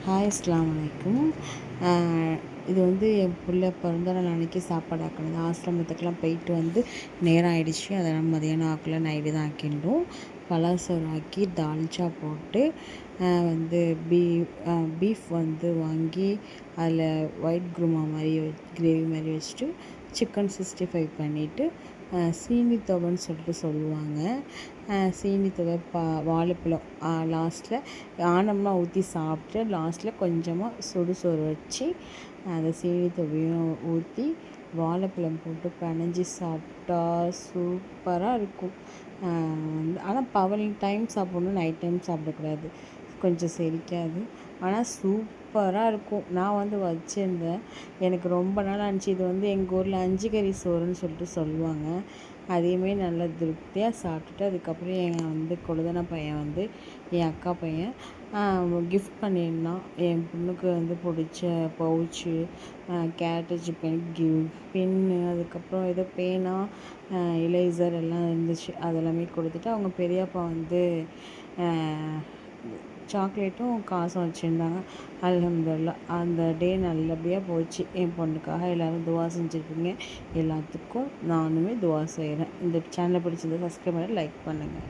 Hi அஸ்ஸலாமு அலைக்கும். இது வந்து என் பிள்ளை பிறந்த நாள் அன்றைக்கி சாப்பாடு ஆக்கினது. ஆசிரமத்துக்கெலாம் போயிட்டு வந்து நேரம் ஆகிடுச்சு. அதனால் மதியானம் ஆக்கல, நைட்டு தான் ஆக்கிண்டோம். பலாசோறு ஆக்கி தால்ச்சா போட்டு வந்து பீஃப் வந்து வாங்கி அதில் ஒயிட் குருமா மாதிரி கிரேவி மாதிரி வச்சுட்டு சிக்கன் 65 பண்ணிவிட்டு சீனி துவைன்னு சொல்லிட்டு சொல்லுவாங்க. சீனி துவை வாழைப்பழம் லாஸ்ட்டில் ஆனம்லாம் ஊற்றி சாப்பிட்டு லாஸ்ட்டில் கொஞ்சமாக சுடுசோறு வச்சு அந்த சீனி துவையும் ஊற்றி வாழைப்பழம் போட்டு பிணைஞ்சி சாப்பிட்டா சூப்பராக இருக்கும். ஆனால் பகல் டைம் சாப்பிட்ணும், நைட் டைம் சாப்பிடக்கூடாது, கொஞ்சம் செரிக்காது. ஆனால் சூப்பராக இருக்கும். நான் வந்து வச்சுருந்தேன், எனக்கு ரொம்ப நாள் ஆச்சு. இது வந்து எங்கள் ஊரில் அஞ்சு கறி சோறுன்னு சொல்லிட்டு சொல்லுவாங்க. அதையுமே நல்லா திருப்தியாக சாப்பிட்டுட்டு அதுக்கப்புறம் என் கொழுந்தன பையன் என் அக்கா பையன் கிஃப்ட் பண்ணியிருந்தான். என் பொண்ணுக்கு பிடிச்ச பவுச்சு, கேரட்டேஜ் பென்னு, அதுக்கப்புறம் ஏதோ பேனா, இலைசர் எல்லாம் இருந்துச்சு. அதெல்லாமே கொடுத்துட்டு அவங்க பெரியப்பா சாக்லேட்டும் காசும் வச்சுருந்தாங்க. அல்ஹம்துலில்லாஹ் அந்த டே நல்லபடியாக போச்சு. என் பொண்ணுக்காக எல்லோரும் துவா செஞ்சுருக்கீங்க. எல்லாத்துக்கும் நானுமே துவா செய்கிறேன். இந்த சேனலை பிடிச்சிருந்தா சப்ஸ்கிரைப் பண்ணி லைக் பண்ணுங்கள்.